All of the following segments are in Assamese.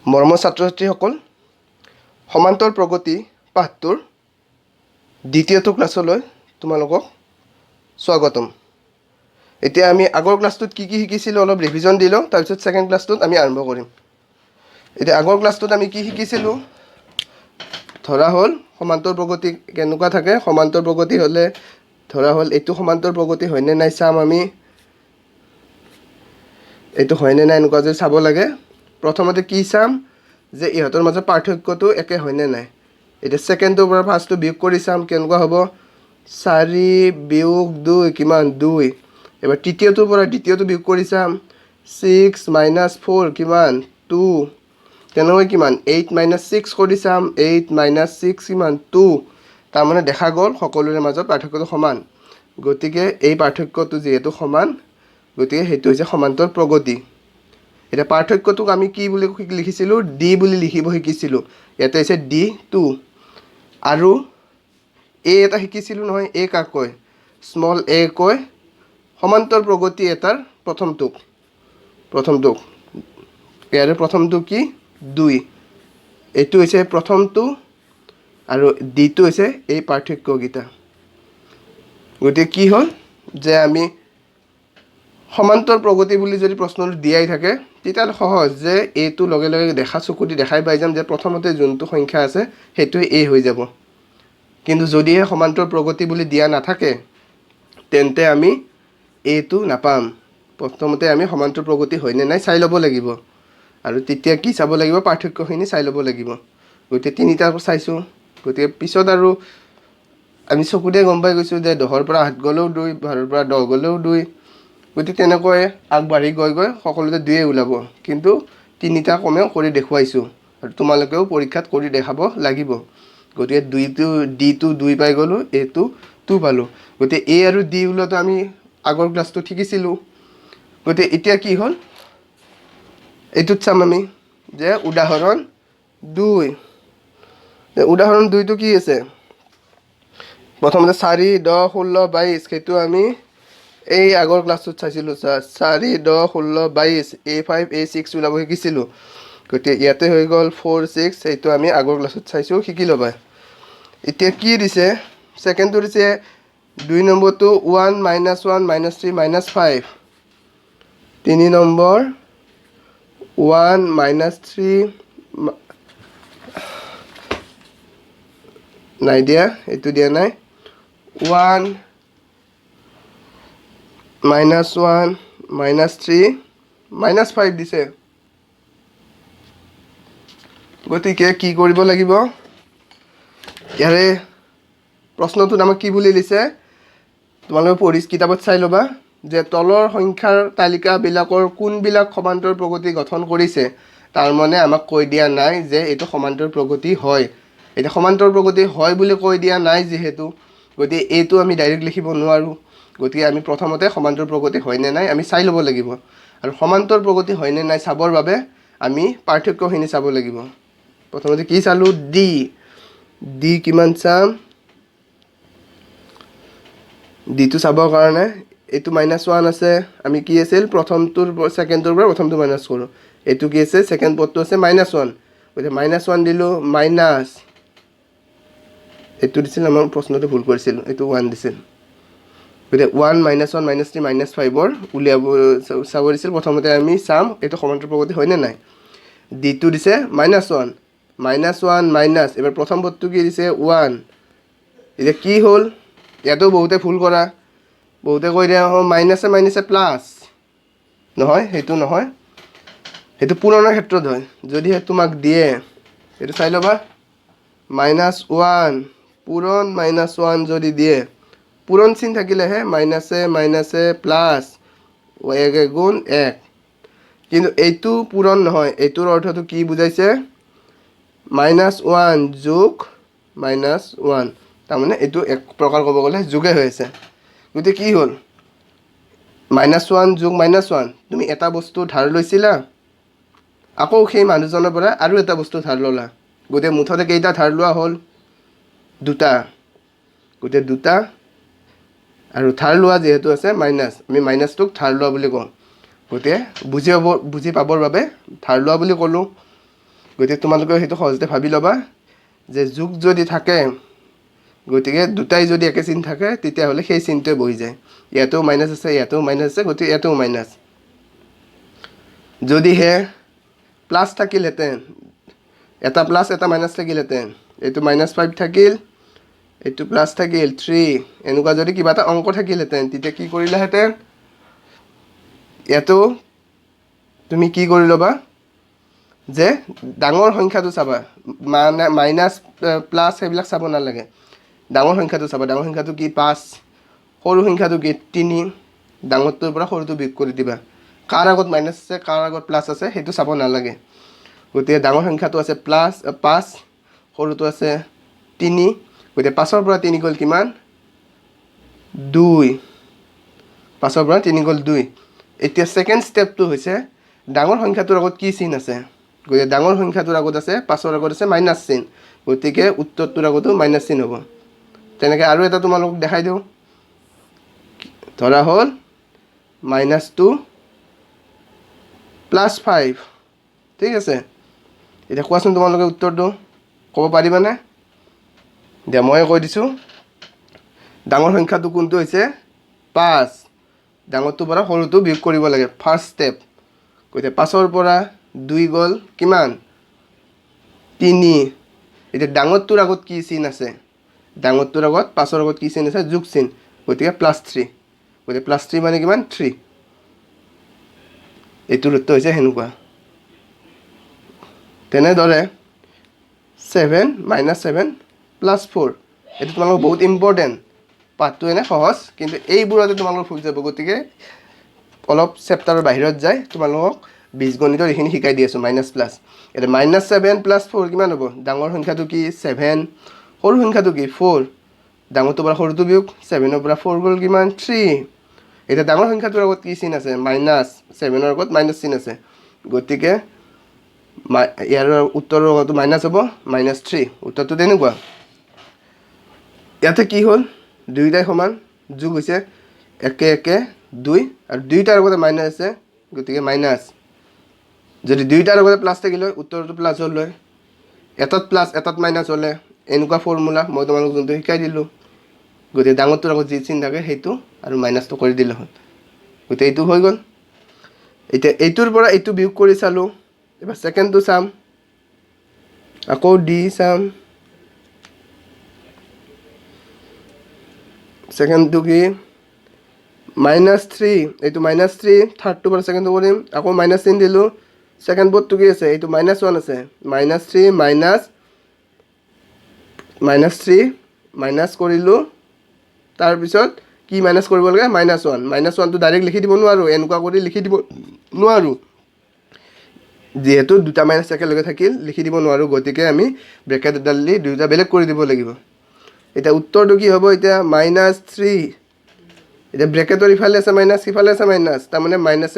মৰমৰ ছাত্ৰ-ছাত্ৰীসকল, সমান্তৰ প্ৰগতি পাঠটোৰ দ্বিতীয়টো ক্লাছলৈ তোমালোকক স্বাগতম। এতিয়া আমি আগৰ ক্লাছটোত কি কি শিকিছিলোঁ অলপ ৰিভিজন দি লওঁ, তাৰপিছত ছেকেণ্ড ক্লাছটোত আমি আৰম্ভ কৰিম। এতিয়া আগৰ ক্লাছটোত আমি কি শিকিছিলোঁ, ধৰা হ'ল সমান্তৰ প্ৰগতি কেনেকুৱা থাকে। সমান্তৰ প্ৰগতি হ'লে ধৰা হ'ল এইটো সমান্তৰ প্ৰগতি হয়নে নাই চাম আমি। এইটো হয়নে নাই এনেকুৱা যে চাব লাগে। প্ৰথমতে কি চাম যে ইহঁতৰ মাজত পাৰ্থক্যটো একে হয়নে নাই। এতিয়া ছেকেণ্ডটোৰ পৰা ফাৰ্ষ্টটো বিয়োগ কৰি চাম কেনেকুৱা হ'ব। 4 বিয়োগ 2 কিমান 2। এবাৰ তৃতীয়টোৰ পৰা দ্বিতীয়টো বিয়োগ কৰি চাম। 6 - 4 কিমান 2। তেনেকৈ কিমান 8 - 6 কৰি চাম। 8 - 6 কিমান 2। তাৰমানে দেখা গ'ল সকলোৰে মাজত পাৰ্থক্যটো সমান। গতিকে এই পাৰ্থক্যটো যিহেতু সমান, গতিকে সেইটো হৈছে সমান্তৰ প্ৰগতি। এতিয়া পাৰ্থক্যটোক আমি কি বুলি লিখিছিলোঁ, ডি বুলি লিখিব শিকিছিলোঁ। ইয়াতে হৈছে D2 আৰু এ এটা শিকিছিলোঁ নহয়। এ কাক কয়, স্মল এ কয় সমান্তৰ প্ৰগতি এটাৰ প্ৰথমটোক। ইয়াৰে প্ৰথমটো কি 2। এইটো হৈছে প্ৰথমটো আৰু ডিটো হৈছে এই পাৰ্থক্যকেইটা। গতিকে কি হ'ল যে আমি সমান্তৰ প্ৰগতি বুলি যদি প্ৰশ্নটো দিয়াই থাকে, তেতিয়াহ'লে সহজ যে এইটো লগে লগে দেখা চকুদি দেখাই পাই যাম যে প্ৰথমতে যোনটো সংখ্যা আছে সেইটোৱে এ হৈ যাব। কিন্তু যদিহে সমান্তৰ প্ৰগতি বুলি দিয়া নাথাকে, তেন্তে আমি এইটো নাপাম। প্ৰথমতে আমি সমান্তৰ প্ৰগতি হয়নে নাই চাই ল'ব লাগিব, আৰু তেতিয়া কি চাব লাগিব, পাৰ্থক্যখিনি চাই ল'ব লাগিব। গতিকে তিনিটা চাইছোঁ। গতিকে পিছত আৰু আমি চকুতে গম পাই গৈছোঁ যে 10ৰ পৰা 8 গ'লেও 2, 12ৰ পৰা 10 গ'লেও 2। গতিকে তেনেকৈ আগবাঢ়ি গৈ সকলোতে 2 ওলাব। কিন্তু তিনিটা কমেও কৰি দেখুৱাইছোঁ আৰু তোমালোকেও পৰীক্ষাত কৰি দেখাব লাগিব। গতিকে ডিটো 2 পাই গ'লোঁ, এটো 2 পালোঁ। গতিকে এ আৰু ডি ওলোৱাটো আমি আগৰ ক্লাছটো শিকিছিলোঁ। গতিকে এতিয়া কি হ'ল, এইটোত চাম আমি যে উদাহৰণ 2। উদাহৰণ 2টো কি আছে, প্ৰথমতে 4, 10, 16, 22 সেইটো আমি এই আগৰ ক্লাছটোত চাইছিলোঁ। 4, 10, 16, 22 A5 A6 ওলাব শিকিছিলোঁ। গতিকে ইয়াতে হৈ গ'ল 4, 6 সেইটো আমি আগৰ ক্লাছত চাইছোঁ, শিকি ল'বা। এতিয়া কি দিছে, ছেকেণ্ডটো দিছে 2 নম্বৰটো 1 - 1 - 3 - 5। 3 নম্বৰ 1 - 3 নাই দিয়া, এইটো দিয়া নাই। 1 - 1 - 3 - 5 দিছে। গতিকে কি কৰিব লাগিব, ইয়াৰে প্ৰশ্নটোত আমাক কি বুলি দিছে তোমালোকে পঢ়ি কিতাপত চাই ল'বা যে তলৰ সংখ্যাৰ তালিকাবিলাকৰ কোনবিলাক সমান্তৰ প্ৰগতি গঠন কৰিছে। তাৰমানে আমাক কৈ দিয়া নাই যে এইটো সমান্তৰ প্ৰগতি হয়। এতিয়া সমান্তৰ প্ৰগতি হয় বুলি কৈ দিয়া নাই যিহেতু, গতিকে এইটো আমি ডাইৰেক্ট লিখিব নোৱাৰোঁ। গতিকে আমি প্ৰথমতে সমান্তৰ প্ৰগতি হয়নে নাই আমি চাই ল'ব লাগিব, আৰু সমান্তৰ প্ৰগতি হয়নে নাই চাবৰ বাবে আমি পাৰ্থক্যখিনি চাব লাগিব। প্ৰথমতে কি চালোঁ, ডি কিমান চাম, ডিটো চাবৰ কাৰণে এইটো -1 আছে। আমি কি আছিল প্ৰথমটোৰ ছেকেণ্ডটোৰ পৰা প্ৰথমটো মাইনাছ কৰোঁ। এইটো কি আছে, ছেকেণ্ড পদটো আছে -1। গতিকে -1 দিলোঁ, মাইনাছ এইটো দিছিল, আমাৰ প্ৰশ্নটো ভুল কৰিছিল, এইটো 1 দিছিল। গতিকে 1 - 1 - 3 - 5ৰ উলিয়াব চাব দিছিল। প্ৰথমতে আমি চাম এইটো সমান্তৰ প্ৰগতি হয়নে নাই। ডিটো দিছে -1 মাইনাছ, এবাৰ প্ৰথম পদটো কি দিছে 1। এতিয়া কি হ'ল, ইয়াতো বহুতে ভুল কৰা, বহুতে কৈ দিয়া মাইনাছে প্লাছ। নহয়, সেইটো নহয়, সেইটো পূৰণৰ ক্ষেত্ৰত হয়। যদিহে তোমাক দিয়ে এইটো চাই ল'বা, -1 পূৰণ -1 যদি দিয়ে, পূৰণ চিন থাকিলেহে মাইনাছে প্লাছ 1 গুণ 1। কিন্তু এইটো পূৰণ নহয়, এইটোৰ অৰ্থটো কি বুজাইছে, -1 যোগ -1। তাৰমানে এইটো এক প্ৰকাৰ ক'ব গ'লে যোগে হৈ আছে। গতিকে কি হ'ল, -1 যোগ -1, তুমি এটা বস্তু ধাৰ লৈছিলা, আকৌ সেই মানুহজনৰ পৰা আৰু এটা বস্তু ধাৰ ল'লা। গতিকে মুঠতে কেইটা ধাৰ লোৱা হ'ল, 2টা। গতিকে 2টা, আৰু ধাৰ লোৱা যিহেতু আছে মাইনাছ, আমি মাইনাছটোক ধাৰ লোৱা বুলি কওঁ। গতিকে বুজি পাবৰ বাবে ধাৰ লোৱা বুলি ক'লোঁ। গতিকে তোমালোকে সেইটো সহজতে ভাবি ল'বা যে যোগ যদি থাকে গতিকে দুটাই যদি একে চিন থাকে তেতিয়াহ'লে সেই চিনটোৱে বহি যায় ইয়াতেও মাইনাছ আছে ইয়াতেও মাইনাছ আছে গতিকে ইয়াতেও মাইনাছ যদিহে প্লাছ থাকিলহেঁতেন এটা প্লাছ এটা মাইনাছ থাকিলহেঁতেন এইটো -5 থাকিল এইটো প্লাছ থাকিল 3 এনেকুৱা যদি কিবা এটা অংক থাকিলহেঁতেন তেতিয়া কি কৰিলাহেঁতেন ইয়াতো তুমি কি কৰি ল'বা যে ডাঙৰ সংখ্যাটো চাবা মানে মাইনাছ প্লাছ সেইবিলাক চাব নালাগে ডাঙৰ সংখ্যাটো চাবা ডাঙৰ সংখ্যাটো কি 5 সৰু সংখ্যাটো কি 3 ডাঙৰটোৰ পৰা সৰুটো বিয়োগ কৰি দিবা কাৰ আগত মাইনাছ আছে কাৰ আগত প্লাছ আছে সেইটো চাব নালাগে গতিকে ডাঙৰ সংখ্যাটো আছে প্লাছ 5 সৰুটো আছে 3 গতিকে 5ৰ পৰা 3 গ'ল কিমান 2 5ৰ পৰা 3 গ'ল 2 এতিয়া সেকেন্ড স্টেপটো হৈছে ডাঙৰ সংখ্যাটোৰ আগত কি চিন আছে গতিকে ডাঙৰ সংখ্যাটোৰ আগত আছে 5ৰ আগত আছে মাইনাছ চিন গতিকে উত্তৰটোৰ আগতো মাইনাছ চিন হ'ব তেনেকৈ আৰু এটা তোমালোকক দেখাই দিওঁ ধৰা হ'ল -2 +5 ঠিক আছে এতিয়া কোৱাচোন তোমালোকে উত্তৰটো ক'ব পাৰিবানে দিয়া মই কৈ দিছোঁ ডাঙৰ সংখ্যাটো কোনটো হৈছে 5 ডাঙৰটোৰ পৰা সৰুটো বিয়োগ কৰিব লাগে ফাৰ্ষ্ট ষ্টেপ গতিকে 5ৰ পৰা 2 গ'ল কিমান 3 এতিয়া ডাঙৰটোৰ আগত কি চিন আছে ডাঙৰটোৰ আগত 5ৰ আগত কি চিন আছে যোগ চিন গতিকে +3 গতিকে +3 মানে কিমান 3 এইটোৰ উত্তৰ হৈছে সেনেকুৱা তেনেদৰে 7 -7 +4 এইটো তোমালোকৰ বহুত ইম্পৰ্টেণ্ট পাঠটো এনে সহজ কিন্তু এইবোৰতে তোমালোকৰ ভুল যাব গতিকে অলপ চেপ্টাৰৰ বাহিৰত যায় তোমালোকক বীজগণিতৰ এইখিনি শিকাই দি আছোঁ মাইনাছ প্লাছ এতিয়া -7 + 4 কিমান হ'ব ডাঙৰ সংখ্যাটো কি 7 সৰু সংখ্যাটো কি 4 ডাঙৰটোৰ পৰা সৰুটো বিয়োগ 7ৰ পৰা 4 গ'ল কিমান 3 এতিয়া ডাঙৰ সংখ্যাটোৰ আগত কি চিন আছে মাইনাছ 7ৰ আগত মাইনাছ চিন আছে গতিকে ইয়াৰ উত্তৰৰ আগতো মাইনাছ হ'ব -3 উত্তৰটো তেনেকুৱা ইয়াতে কি হ'ল দুয়োটাই সমান যোগ হৈছে 1 1 2 আৰু দুয়োটাৰ আগতে মাইনাছ আছে গতিকে মাইনাছ যদি দুয়োটাৰ আগতে প্লাছ থাকিল হয় উত্তৰটো প্লাছ হ'ল হয় এটাত প্লাছ এটাত মাইনাছ হ'লে এনেকুৱা ফৰ্মুলা মই তোমালোকক যোনটো শিকাই দিলোঁ গতিকে ডাঙৰটোৰ আগত যি চিন থাকে সেইটো আৰু মাইনাছটো কৰি দিলে হ'ল গতিকে এইটো হৈ গ'ল এতিয়া এইটোৰ পৰা এইটো বিয়োগ কৰি চালোঁ এবাৰ ছেকেণ্ডটো চাম আকৌ ডি চাম ছেকেণ্ডটো কি -3 এইটো -3 থাৰ্ডটোৰ পৰা ছেকেণ্ডটো কৰিম আকৌ মাইনাছ চিন দিলোঁ ছেকেণ্ড বোৰ্ডটো কি আছে এইটো -1 আছে -3 -3 মাইনাছ কৰিলোঁ তাৰপিছত কি মাইনাছ কৰিব লাগে -1 -1টো ডাইৰেক্ট লিখি দিব নোৱাৰোঁ এনেকুৱা কৰি লিখি দিব নোৱাৰোঁ যিহেতু দুটা মাইনাছ একেলগে থাকিল লিখি দিব নোৱাৰোঁ গতিকে আমি ব্ৰেকেট এডাল দি দুয়োটা বেলেগ কৰি দিব লাগিব এতিয়া উত্তৰটো কি হ'ব এতিয়া -3 এতিয়া ব্ৰেকেটৰ ইফালে আছে মাইনাছ সিফালে আছে মাইনাছ তাৰমানে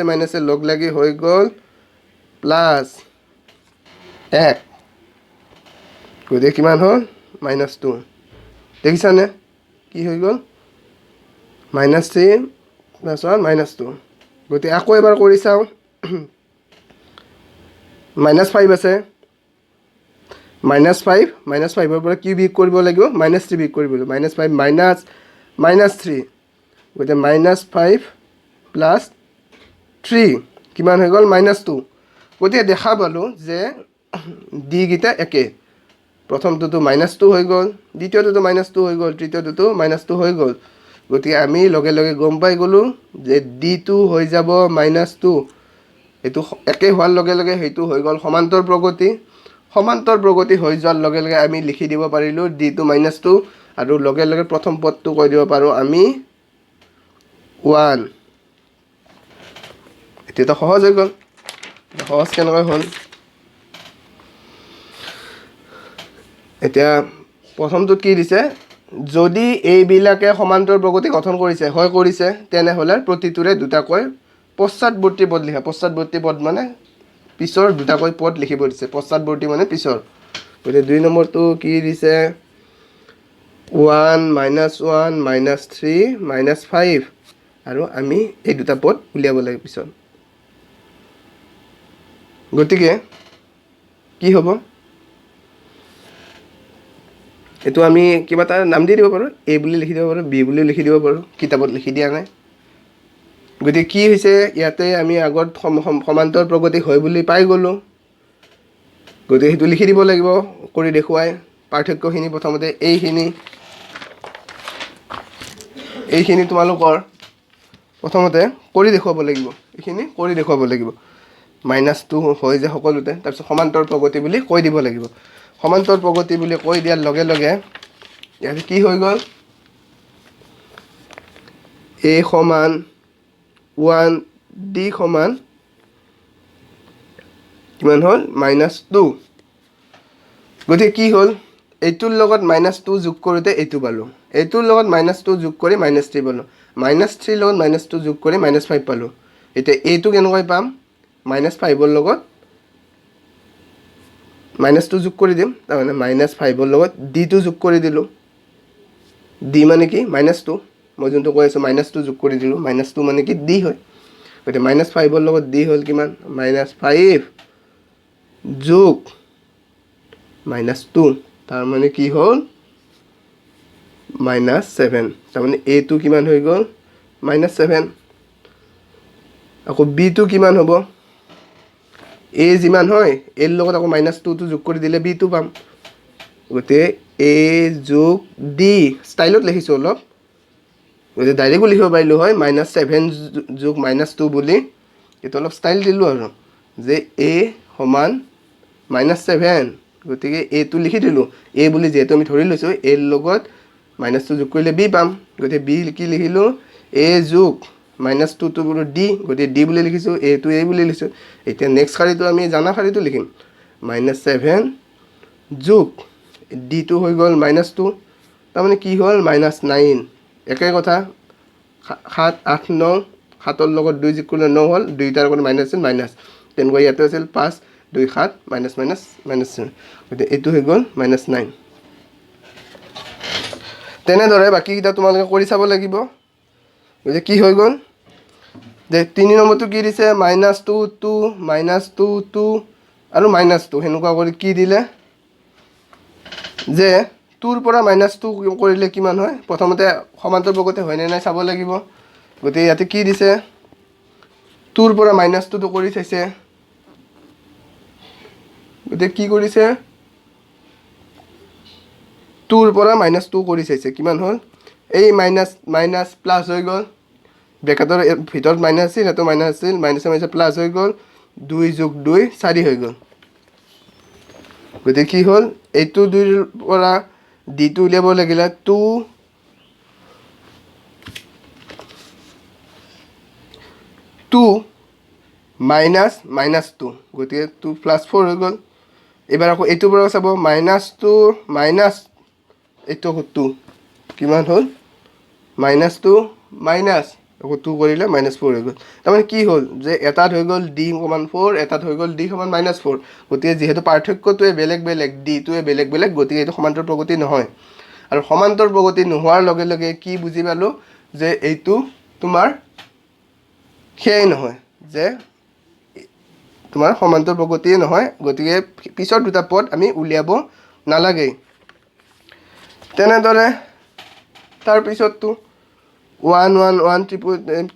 মাইনাছে লগ লাগি হৈ গ'ল +1 গতিকে কিমান হ'ল -2 দেখিছানে কি হৈ গ'ল -3 + 1 -2 গতিকে আকৌ এবাৰ কৰি চাওঁ -5 আছে -5ৰ পৰা কি বিয়োগ কৰিব লাগিব -3 বিয়োগ কৰিব লাগিব -5 -3 গতিকে -5 + 3 কিমান হৈ গ'ল -2 গতিকে দেখা পালোঁ যে ডিকেইটা একে প্ৰথমটোতো -2 হৈ গ'ল দ্বিতীয়টোতো -2 হৈ গ'ল তৃতীয়টোতো -2 হৈ গ'ল গতিকে আমি লগে লগে গম পাই গ'লোঁ যে ডিটো হৈ যাব -2 এইটো একে হোৱাৰ লগে লগে সেইটো হৈ গ'ল সমান্তৰ প্ৰগতি হৈ যোৱাৰ লগে লগে আমি লিখি দিব পাৰিলোঁ ডিটো -2 আৰু লগে লগে প্ৰথম পদটো কৈ দিব পাৰোঁ আমি 1 এতিয়াতো সহজ হৈ গ'ল সহজ কেনেকৈ হ'ল এতিয়া প্ৰথমটোত কি দিছে যদি এইবিলাকে সমান্তৰ প্ৰগতি গঠন কৰিছে তেনেহ'লে প্ৰতিটোৰে দুটাকৈ পশ্চাদৱৰ্তী পদ লিখা পশ্চাদৱৰ্তী পদ মানে পিছৰ দুটাকৈ পদ লিখিব দিছে পশ্চাদৱৰ্তী মানে পিছৰ গতিকে 2 নম্বৰটো কি দিছে 1 -3 -5 আৰু আমি এই দুটা পদ উলিয়াব লাগে পিছত গতিকে কি হ'ব এইটো আমি কিবা এটা নাম দি দিব পাৰোঁ এ বুলি লিখি দিব পাৰোঁ বি বুলি লিখি দিব পাৰোঁ কিতাপত লিখি দিয়া নাই গতিকে কি হৈছে ইয়াতে আমি আগত সমান্তৰ প্ৰগতি হয় বুলি পাই গ'লোঁ গতিকে সেইটো লিখি দিব লাগিব কৰি দেখুৱাই পাৰ্থক্যখিনি প্ৰথমতে এইখিনি তোমালোকৰ প্ৰথমতে কৰি দেখুৱাব লাগিব এইখিনি কৰি দেখুৱাব লাগিব -2 হয় যে সকলোতে তাৰপিছত সমান্তৰ প্ৰগতি বুলি কৈ দিব লাগিব সমান্তৰ প্ৰগতি বুলি কৈ দিয়াৰ লগে লগে ইয়াতে কি হৈ গ'ল a সমান 1 d সমান কিমান হ'ল -2 গতিকে কি হ'ল এইটোৰ লগত -2 যোগ কৰোঁতে এইটো পালোঁ এইটোৰ লগত -2 যোগ কৰি -3 পালোঁ -3 লগত -2 যোগ কৰি -5 পালোঁ এতিয়া এইটো কেনেকৈ পাম -5ৰ লগত -2 যোগ কৰি দিম তাৰমানে -5ৰ লগত ডিটো যোগ কৰি দিলোঁ ডি মানে কি -2 মই যোনটো কৈ আছোঁ -2 যোগ কৰি দিলোঁ -2 মানে কি ডি হয় গতিকে -5ৰ লগত ডি হ'ল কিমান -5 যোগ -2 তাৰমানে কি হ'ল -7 তাৰমানে এটো কিমান হৈ গ'ল -7 আকৌ বিটো কিমান হ'ব এ যিমান হয় এৰ লগত আকৌ -2টো যোগ কৰি দিলে বিটো পাম গতিকে এ যোগ ডি ষ্টাইলত লিখিছোঁ অলপ গতিকে ডাইৰেক্টও লিখিব পাৰিলোঁ হয় -7 যোগ -2 বুলি এইটো অলপ ষ্টাইল দিলোঁ আৰু যে এ সমান -7 গতিকে এটো লিখি দিলোঁ এ বুলি যিহেতু আমি ধৰি লৈছোঁ এৰ লগত -2 যোগ কৰিলে বি পাম গতিকে বি কি লিখিলোঁ এ যোগ -2টো বোলো ডি গতিকে ডি বুলি লিখিছোঁ এটো এ বুলি লিখিছোঁ এতিয়া নেক্সট শাৰীটো আমি জানা শাৰীটো লিখিম -7 যোগ ডিটো হৈ গ'ল -2 তাৰমানে কি হ'ল -9 একে কথা 7 8 9 7ৰ লগত 2 যোগ কৰিলে 9 হ'ল 2টাৰ লগত মাইনাছ আছিল মাইনাছ তেনেকৈ ইয়াতে আছিল 5 2 7 মাইনাছ গতিকে এইটো হৈ গ'ল -9 তেনেদৰে বাকীকেইটা তোমালোকে কৰি চাব লাগিব গতিকে কি হৈ গ'ল যে 3 নম্বৰটো কি দিছে -2 2 -2 2 আৰু -2 সেনেকুৱা কৰি কি দিলে যে 2ৰ পৰা -2 কৰিলে কিমান হয় প্ৰথমতে সমান্তৰ প্ৰগতি হয়নে নাই চাব লাগিব গতিকে ইয়াতে কি দিছে 2ৰ পৰা -2টো কৰি চাইছে গতিকে কি কৰিছে 2ৰ পৰা -2 কৰি চাইছে কিমান হ'ল এই মাইনাছ প্লাছ হৈ গ'ল ব্ৰেকেটৰ ভিতৰত মাইনাছ আছিল এইটো মাইনাছ আছিল মাইনাছে প্লাছ হৈ গ'ল 2 যোগ 2 4 হৈ গ'ল গতিকে কি হ'ল এইটো 2ৰ পৰা ডিটো উলিয়াব লাগিলে 2 -2 গতিকে 2 + 4 হৈ গ'ল এবাৰ আকৌ এইটোৰ পৰা চাব -2 মাইনাছ এইটো 2 কিমান হ'ল -2 মাইনাছ আকৌ 2 কৰিলে -4 হৈ গ'ল তাৰমানে কি হ'ল যে এটাত হৈ গ'ল d সমান 4 এটাত হৈ গ'ল d সমান -4 গতিকে যিহেতু পাৰ্থক্যটোৱে বেলেগ বেলেগ ডিটোৱে বেলেগ বেলেগ গতিকে এইটো সমান্তৰ প্ৰগতি নহয় আৰু সমান্তৰ প্ৰগতি নোহোৱাৰ লগে লগে কি বুজি পালোঁ যে এইটো তোমাৰ সেয়াই নহয় যে তোমাৰ সমান্তৰ প্ৰগতিয়ে নহয় গতিকে পিছৰ দুটা পদ আমি উলিয়াব নালাগে তেনেদৰে তাৰপিছততো 1 1 1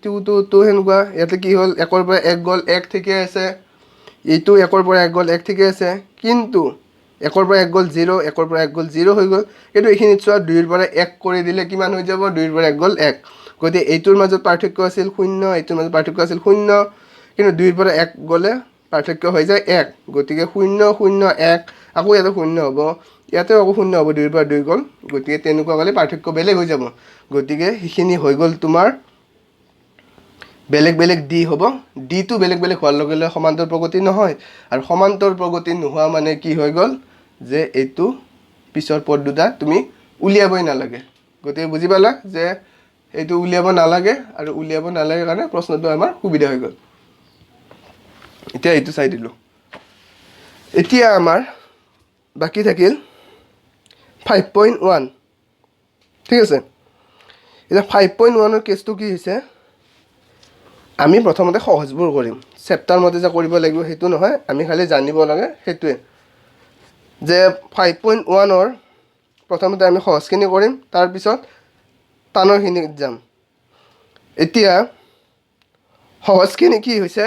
2 2 2 সেনেকুৱা ইয়াতে কি হ'ল 1ৰ পৰা 1 গ'ল 1 ঠিকে আছে এইটো 1ৰ পৰা 1 গ'ল 1 ঠিকে আছে কিন্তু 1ৰ পৰা 1 গ'ল 0 1ৰ পৰা 1 গ'ল 0 হৈ গ'ল কিন্তু এইখিনিত চোৱা 2ৰ পৰা 1 কৰি দিলে কিমান হৈ যাব 2ৰ পৰা 1 গ'ল 1 গতিকে এইটোৰ মাজত পাৰ্থক্য আছিল 0 এইটোৰ মাজত পাৰ্থক্য আছিল 0 কিন্তু 2ৰ পৰা 1 গ'লে পাৰ্থক্য হৈ যায় 1 গতিকে 0 0 1 আকৌ ইয়াতে 0 হ'ব ইয়াতেও আকৌ 0 হ'ব 2ৰ পৰা 2 গ'ল গতিকে তেনেকুৱা হ'লে পাৰ্থক্য বেলেগ হৈ যাব গতিকে সেইখিনি হৈ গ'ল তোমাৰ বেলেগ বেলেগ ডি হ'ব ডিটো বেলেগ বেলেগ হোৱাৰ লগে লগে সমান্তৰ প্ৰগতি নহয় আৰু সমান্তৰ প্ৰগতি নোহোৱা মানে কি হৈ গ'ল যে এইটো পিছৰ পদ দুটা তুমি উলিয়াবই নালাগে গতিকে বুজি পালা যে এইটো উলিয়াব নালাগে আৰু উলিয়াব নালাগে কাৰণে প্ৰশ্নটো আমাৰ সুবিধা হৈ গ'ল এতিয়া এইটো চাই দিলোঁ এতিয়া আমাৰ বাকী থাকিল 5.1 ঠিক আছে এতিয়া 5.1ৰ কেছটো কি হৈছে আমি প্ৰথমতে সহজবোৰ কৰিম চেপ্টাৰ মতে যে কৰিব লাগিব সেইটো নহয় আমি খালি জানিব লাগে সেইটোৱে যে 5.1ৰ প্ৰথমতে আমি সহজখিনি কৰিম, তাৰপিছত টানৰখিনিত যাম। এতিয়া সহজখিনি কি হৈছে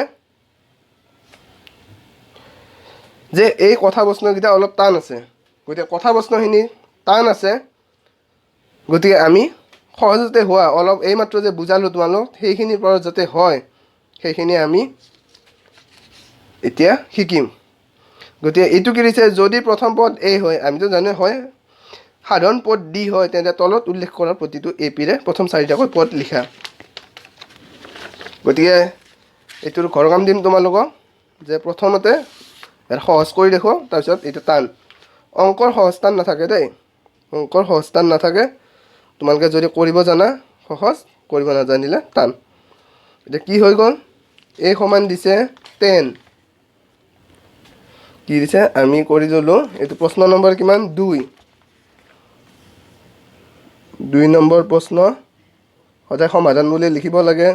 যে এই কথা প্ৰশ্নকেইটা অলপ টান আছে, গতিকে কথা প্ৰশ্নখিনি টান আছে, গতিকে আমি সহজতে হোৱা অলপ এইমাত্ৰ যে বুজালোঁ তোমালোক সেইখিনিৰ পৰা যাতে হয় সেইখিনি আমি এতিয়া শিকিম। গতিকে এইটো কি দিছে, যদি প্ৰথম পদ এ হয়, আমিতো জানো হয়, সাধাৰণ পদ ডি হয়, তেন্তে তলত উল্লেখ কৰা প্ৰতিটো এ পিৰে প্ৰথম চাৰিটাকৈ পদ লিখা। গতিকে এইটোৰ ঘৰৰ কাম দিম তোমালোকক, যে প্ৰথমতে সহজ কৰি দেখুৱাওঁ, তাৰপিছত এইটো টান। অংকৰ সহজ টান নাথাকে দেই, অংকৰ সহজ টান নাথাকে। তোমালোকে যদি কৰিব জানা সহজ, কৰিব নাজানিলে টান। এতিয়া কি হৈ গ'ল, এ সমান দিছে 10, কি দিছে আমি কৰি ল'লোঁ, এইটো প্ৰশ্ন নম্বৰ কিমান 2 নম্বৰ প্ৰশ্ন, সদায় সমাধান বুলি লিখিব লাগে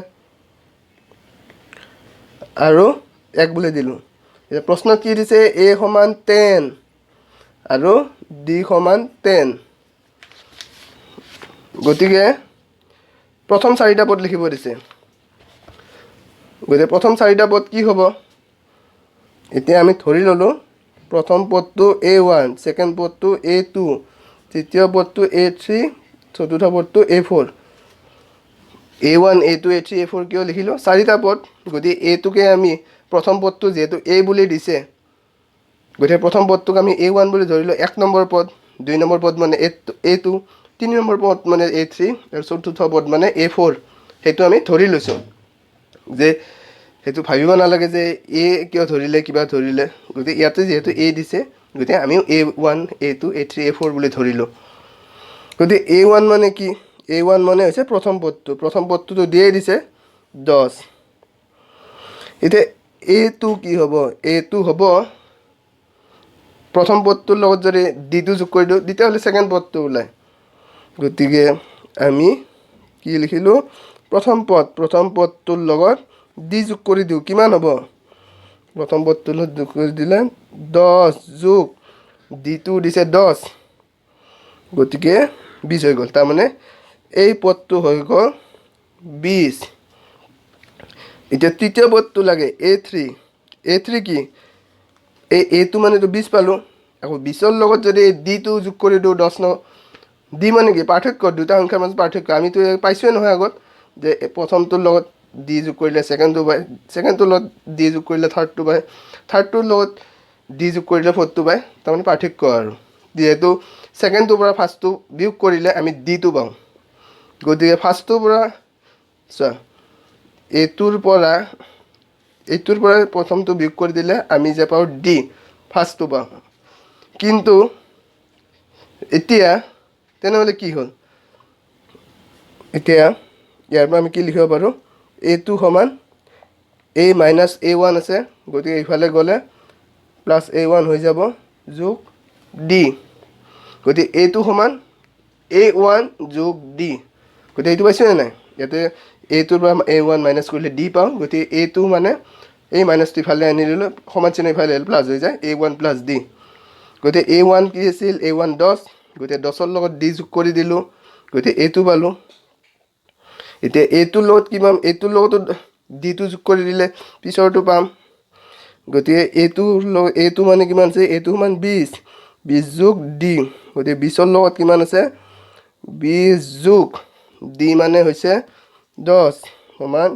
আৰু 1 বুলি দিলোঁ। এতিয়া প্ৰশ্ন কি দিছে, এ সমান 10 আৰু ডি সমান 10, গতিকে প্ৰথম চাৰিটা পদ লিখিব দিছে। গতিকে প্ৰথম চাৰিটা পদ কি হ'ব, এতিয়া আমি ধৰি ল'লোঁ প্ৰথম পদটো A1, ছেকেণ্ড পদটো A2, তৃতীয় পদটো A3, চতুৰ্থ পদটো A4। A1, A2, A3, A4 কিয় লিখিলোঁ, চাৰিটা পদ, গতিকে এইটোকে আমি প্ৰথম পদটো যিহেতু A বুলি দিছে, গতিকে প্ৰথম পদটোক আমি A1 বুলি ধৰিলোঁ, 1 নম্বৰ পদ, 2 নম্বৰ পদ মানে A2, 3 নম্বৰ পদ মানে A3, আৰু চতুৰ্থ পদ মানে A4, সেইটো আমি ধৰি লৈছোঁ। যে সেইটো ভাবিব নালাগে যে এ কিয় ধৰিলে কিবা ধৰিলে, গতিকে ইয়াতে যিহেতু এ দিছে, গতিকে আমিও A1, A2, A3, A4 বুলি ধৰিলোঁ। গতিকে A1 মানে কি, A1 মানে হৈছে প্ৰথম পদটো, প্ৰথম পদটোতো দিয়েই দিছে 10। এতিয়া A2 কি হ'ব, A2 হ'ব প্ৰথম পদটোৰ লগত যদি ডিটো যোগ কৰি দিওঁ তেতিয়াহ'লে ছেকেণ্ড পদটো ওলায়। গতিকে আমি কি লিখিলোঁ, প্ৰথম পদটোৰ লগত ডি যোগ কৰি দিওঁ, কিমান হ'ব, প্ৰথম পদটোৰ লগত যোগ কৰি দিলে 10 যোগ ডিটো দিছে 10, গতিকে 20 হৈ গ'ল। তাৰমানে এই পদটো হৈ গ'ল 20। এতিয়া তৃতীয় পদটো লাগে A3, A3 কি, এইটো মানেতো 20 পালোঁ, আকৌ 20ৰ লগত যদি ডিটো যোগ কৰি দিওঁ 10 ন, ডি মানে কি পাৰ্থক্য, দুটা সংখ্যাৰ মাজত পাৰ্থক্য, আমিতো পাইছোঁৱে নহয় আগত, যে প্ৰথমটোৰ লগত ডি যোগ কৰিলে ছেকেণ্ডটো পায়, ছেকেণ্ডটোৰ লগত ডি যোগ কৰিলে থাৰ্ডটো পায়, থাৰ্ডটোৰ লগত ডি যোগ কৰিলে ফ'ৰ্থটো পায়, তাৰমানে পাৰ্থক্য আৰু। যিহেতু ছেকেণ্ডটোৰ পৰা ফাৰ্ষ্টটো বিয়োগ কৰিলে আমি ডিটো পাওঁ, গতিকে ফাৰ্ষ্টটোৰ পৰা চোৱা এইটোৰ পৰা প্ৰথমটো বিয়োগ কৰি দিলে আমি যে পাওঁ ডি, ফাৰ্ষ্টটো পাওঁ। কিন্তু এতিয়া তেনেহ'লে কি হ'ল, এতিয়া ইয়াৰ পৰা আমি কি লিখিব পাৰোঁ, A2 সমান A মাইনাছ A1 আছে, গতিকে ইফালে গ'লে প্লাছ A1 হৈ যাব যোগ ডি, গতিকে A2 সমান A1 যোগ ডি, গতিকে এইটো পাইছোঁনে নাই, ইয়াতে A2ৰ পৰা A1 মাইনাছ কৰিলে ডি পাওঁ, গতিকে A2 মানে এই মাইনাছটো ইফালে আনি দিলোঁ, সমান চিহ্ন ইফালে প্লাছ হৈ যায়, A1 প্লাছ ডি, গতিকে A1 কি আছিল, A1 10, গতিকে 10ৰ লগত ডি যোগ কৰি দিলোঁ, গতিকে A2 পালোঁ। এতিয়া এইটোৰ লগত কি পাম, এইটোৰ লগতো ডিটো যোগ কৰি দিলে পিছৰটো পাম, গতিকে এইটো মানে কিমান আছে, এইটো সমান 20 যোগ ডি, গতিকে 20ৰ লগত কিমান আছে, 20 যোগ ডি মানে হৈছে 10 সমান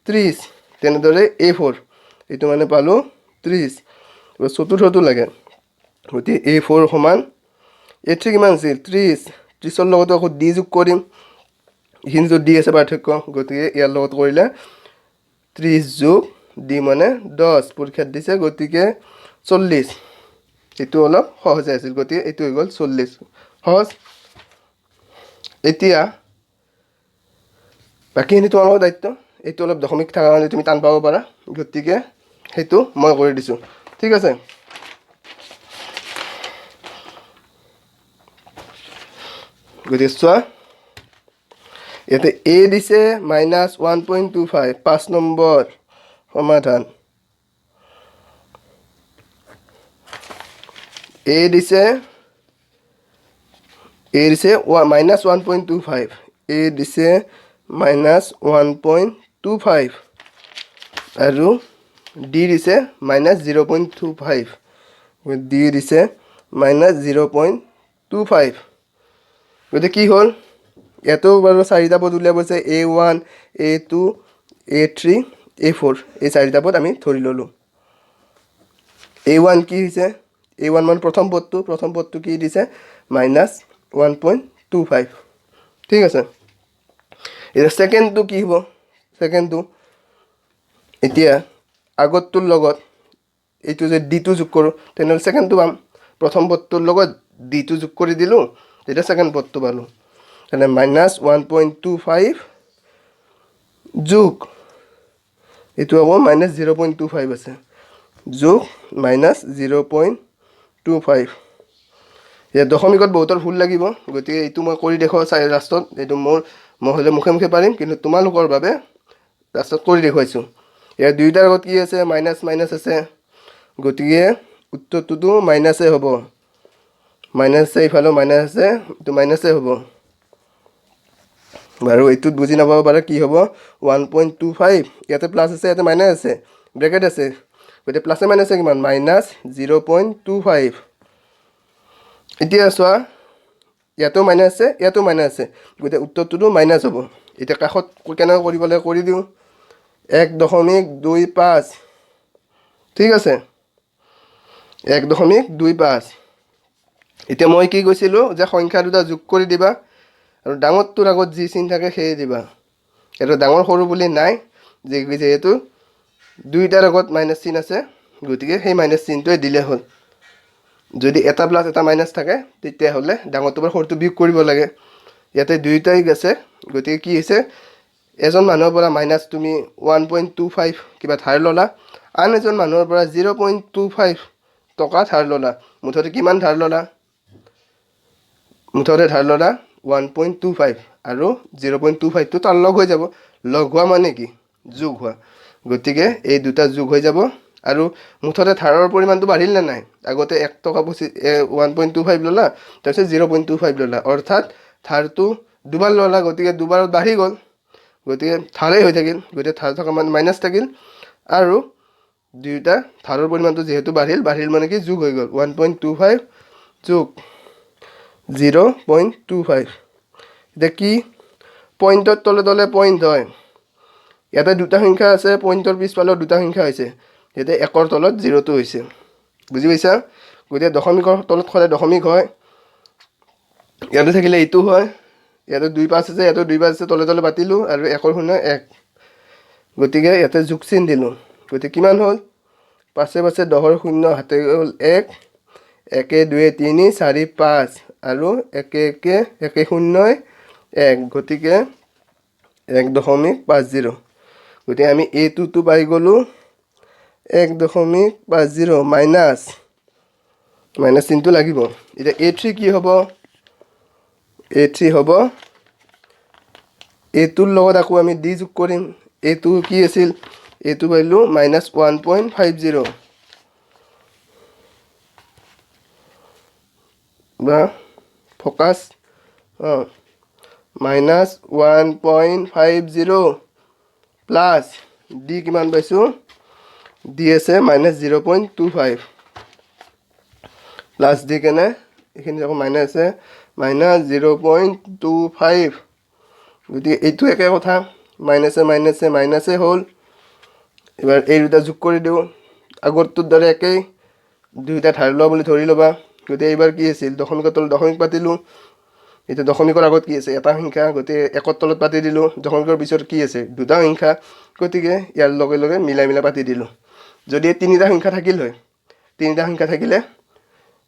30, তেনেদৰে A4, এইটো মানে পালোঁ 30, চতুৰ্থটো লাগে, গতিকে A4 সমান A3 কিমান আছিল 30, 30ৰ লগতো আকৌ ডি যোগ কৰিম, এইখিনি য'ত ডি আছে পাৰ্থক্য, গতিকে ইয়াৰ লগত কৰিলে 30 যোগ ডি মানে 10, পৰীক্ষাত দিছে, গতিকে 40, এইটো অলপ সহজে আছিল, গতিকে এইটো হৈ গ'ল 40, সহজ। এতিয়া বাকীখিনি তোমালোকৰ দায়িত্ব, এইটো অলপ দশমিক থকাৰ কাৰণে তুমি টান পাব পাৰা, গতিকে সেইটো মই কৰি দিছোঁ, ঠিক আছে। গতিকে চোৱা ইয়াতে এ দিছে মাইনাছ 1.25, 5 নম্বৰ সমাধান। এ দিছে -1.25 এ দিছে -1.25 আৰু ডি দিছে -0.25 ডি দিছে -0.25 গতিকে কি হ'ল ইয়াতো বাৰু চাৰিটা পদ উলিয়াব আছে A1 A2 A3 A4 এই চাৰিটা পদ আমি ধৰি ল'লোঁ A1 কি হৈছে A1 মানে প্ৰথম পদটো কি দিছে -1.25 ঠিক আছে এতিয়া সেকেন্ডটো কি হ'ব সেকেন্ডটো এতিয়া আগতটোৰ লগত এইটো যে ডিটো যোগ কৰোঁ তেনেহ'লে সেকেন্ডটো পাম প্ৰথম পদটোৰ লগত ডিটো যোগ কৰি দিলোঁ তেতিয়া সেকেন্ড পদটো পালোঁ তেনে -1.25 যোগ এইটো হ'ব -0.25 আছে যোগ -0.25 এতিয়া দশমিকত বহুতৰ ভুল লাগিব গতিকে এইটো মই কৰি দেখুৱাওঁ লাষ্টত এইটো মই হ'লে মুখে মুখে পাৰিম কিন্তু তোমালোকৰ বাবে লাষ্টত কৰি দেখুৱাইছোঁ ইয়াৰ দুইটাৰ আগত কি আছে মাইনাছ আছে গতিকে উত্তৰটোতো মাইনাছে হ'ব মাইনাছ আছে ইফালেও মাইনাছ আছে এইটো মাইনাছে হ'ব বাৰু এইটোত বুজি নাপাব পাৰে কি হ'ব 1.25 ইয়াতে প্লাছ আছে ইয়াতে মাইনাছ আছে ব্ৰেকেট আছে গতিকে প্লাছে মাইনাছে কিমান -0.25 এতিয়া চোৱা ইয়াতো মাইনাছ আছে গতিকে উত্তৰটোতো মাইনাছ হ'ব এতিয়া কাষত কেনেকৈ কৰিব লাগে কৰি দিওঁ 1.25 ঠিক আছে 1.25 এতিয়া মই কি কৈছিলোঁ যে সংখ্যা দুটা যোগ কৰি দিবা আৰু ডাঙৰটোৰ আগত যি চিন থাকে সেয়ে দিবা এইটো ডাঙৰ সৰু বুলি নাই যিহেতু দুইটাৰ আগত মাইনাছ চিন আছে গতিকে সেই মাইনাছ চিনটোৱে দিলে হ'ল যদি এটা প্লাছ এটা মাইনাছ থাকে তেতিয়াহ'লে ডাঙৰটোৰ পৰা সৰুটো বিয়োগ কৰিব লাগে ইয়াতে দুইটাই আছে গতিকে কি হৈছে এজন মানুহৰ পৰা মাইনাছ তুমি 1.25 কিবা ধাৰ ল'লা আন এজন মানুহৰ পৰা 0.25 টকা ধাৰ ল'লা মুঠতে কিমান ধাৰ ল'লা মুঠতে ধাৰ ল'লা 1.25 আৰু 0.25 টো তাৰ লগ হৈ যাব লগ হোৱা মানে কি যোগ হোৱা গতিকে এই দুটা যোগ হৈ যাব আৰু মুঠতে ধাৰৰ পৰিমাণটো বাঢ়িল নে নাই আগতে 1 টকা 1.25 ল'লা তাৰপিছত 0.25 ল'লা অৰ্থাৎ ধাৰটো দুবাৰ ল'লা গতিকে দুবাৰত বাঢ়ি গ'ল গতিকে ধাৰেই হৈ থাকিল গতিকে ধাৰ থকা মানে মাইনাছ থাকিল আৰু দুইটা ধাৰৰ পৰিমাণটো যেহেতু বাঢ়িল মানে কি যোগ হৈ গ'ল 1.25 যোগ 0.25 এতিয়া কি পইণ্টৰ তলে পইণ্ট হয় ইয়াতে দুটা সংখ্যা আছে পইণ্টৰ পিছফালেও দুটা সংখ্যা হৈছে ইয়াতে 1ৰ তলত 0টো হৈছে বুজি পাইছা গতিকে দশমিকৰ তলত সদায় দশমিক হয় ইয়াতে থাকিলে এইটো হয় ইয়াতে 2 5 আছে ইয়াতে 2 5 আছে তলে পাতিলোঁ আৰু 1ৰ শূন্য 1 গতিকে ইয়াতে যোগ চিন দিলোঁ গতিকে কিমান হ'ল 5 5 10ৰ শূন্য হাতে হ'ল 1 1 2 3 4 5 আৰু 1 1 0 1 গতিকে 1.50 গতিকে আমি এইটোতো পাই গ'লোঁ 1.50 মাইনাছ চিনটো লাগিব এতিয়া A3 কি হ'ব A3 হ'ব এইটোৰ লগত আকৌ আমি ডি যোগ কৰিম এইটো কি আছিল এইটো পাইলোঁ -1.50 বা ফ'কাছ -1.50 প্লাছ ডি কিমান পাইছোঁ ডি আছে -0.25 প্লাছ দি কেনে এইখিনি আকৌ মাইনাছ আছে -0.25 গতিকে এইটো একে কথা মাইনাছে হ'ল এবাৰ এই দুটা যোগ কৰি দিওঁ আগৰটোৰ দৰে একেই দুইটা ধাৰ লোৱা বুলি ধৰি ল'বা গতিকে এইবাৰ কি আছিল দশমিকৰ তলত দশমিক পাতিলোঁ এতিয়া দশমিকৰ আগত কি আছে এটা সংখ্যা গতিকে 1ৰ তলত পাতি দিলোঁ দশমিকৰ পিছত কি আছে দুটা সংখ্যা গতিকে ইয়াৰ লগে মিলাই পাতি দিলোঁ যদি তিনিটা সংখ্যা থাকিল হয় তিনিটা সংখ্যা থাকিলে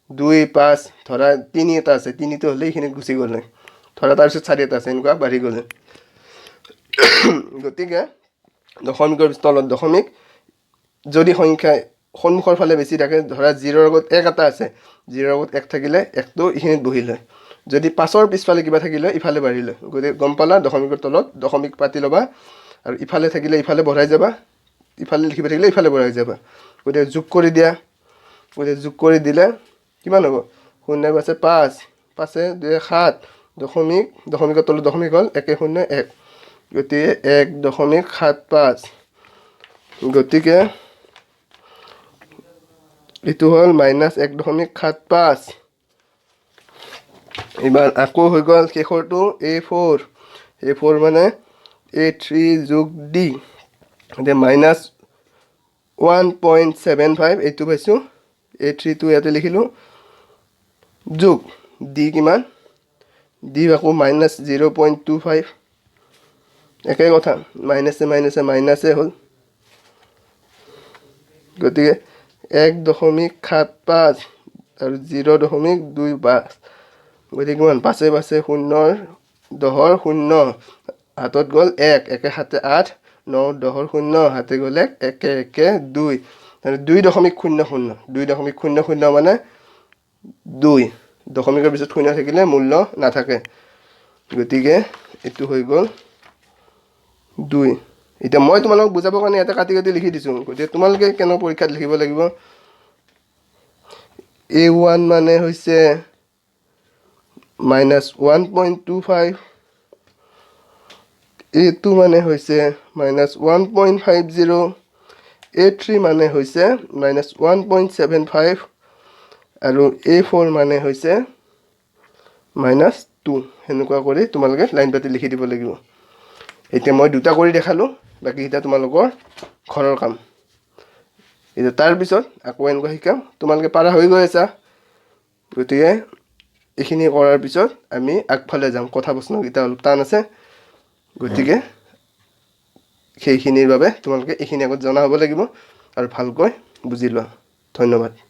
2 5 ধৰা 3 এটা আছে 3টো হ'লে এইখিনিত গুচি গ'ল হয় ধৰা তাৰপিছত 4 এটা আছে এনেকুৱা বাঢ়ি গ'লে গতিকে দশমিকৰ তলত দশমিক যদি সংখ্যা সন্মুখৰ ফালে বেছি থাকে ধৰা 0ৰ আগত 1 এটা আছে 0ৰ আগত 1 থাকিলে 1টো এইখিনিত বহিল হয় যদি 5ৰ পিছফালে কিবা থাকিলে ইফালে বাঢ়িল হয় গতিকে গম পালা দশমিকৰ তলত দশমিক পাতি ল'বা আৰু ইফালে থাকিলে ইফালে বঢ়াই যাবা ইফালে লিখিব থাকিলে ইফালে বঢ়াই যাবা গতিকে যোগ কৰি দিয়া গতিকে যোগ কৰি দিলে কিমান হ'ব 0 5 5 5 2 7 দশমিকৰ তলত দশমিক হ'ল 1 0 1 গতিকে 1.75 গতিকে এইটো হ'ল -1.75 এবাৰ আকৌ হৈ গ'ল শেষৰটো A4 মানে A3 যোগ D এতিয়া -1.75 এইটো পাইছোঁ A3 টো ইয়াতে লিখিলোঁ যোগ D কিমান D আকৌ -0.25 একে কথা মাইনাছে হ'ল গতিকে 1.75 আৰু 0.25 গতিকে কিমান 5 5 0 10 0 হাতত গ'ল 1 1 7 8 9 10 0 হাতে গ'লে 1 1 2 2.00 2.00 মানে 2 দশমিকৰ পিছত 0 থাকিলে মূল্য নাথাকে গতিকে এইটো হৈ গ'ল 2 এতিয়া মই তোমালোকক বুজাবৰ কাৰণে ইয়াতে কাটি লিখি দিছোঁ গতিকে তোমালোকে কেনে পৰীক্ষাত লিখিব লাগিব A1 মানে হৈছে -1.25 A2 মানে হৈছে -1.50 A3 মানে হৈছে -1.75 আৰু A4 মানে হৈছে -2 সেনেকুৱা কৰি তোমালোকে লাইন পাতি লিখি দিব লাগিব এতিয়া মই দুটা কৰি দেখালোঁ বাকিটা তোমালোকৰ ঘৰৰ কাম এতিয়া তাৰপিছত আকৌ এনেকুৱা শিকাম তোমালোকে পাৰা হৈ গৈ আছা গতিকে এইখিনি কৰাৰ পিছত আমি আগফালে যাম কথা প্ৰশ্নকেইটা অলপ টান আছে গতিকে সেইখিনিৰ বাবে তোমালোকে এইখিনি আগত জনা হ'ব লাগিব আৰু ভালকৈ বুজি লোৱা ধন্যবাদ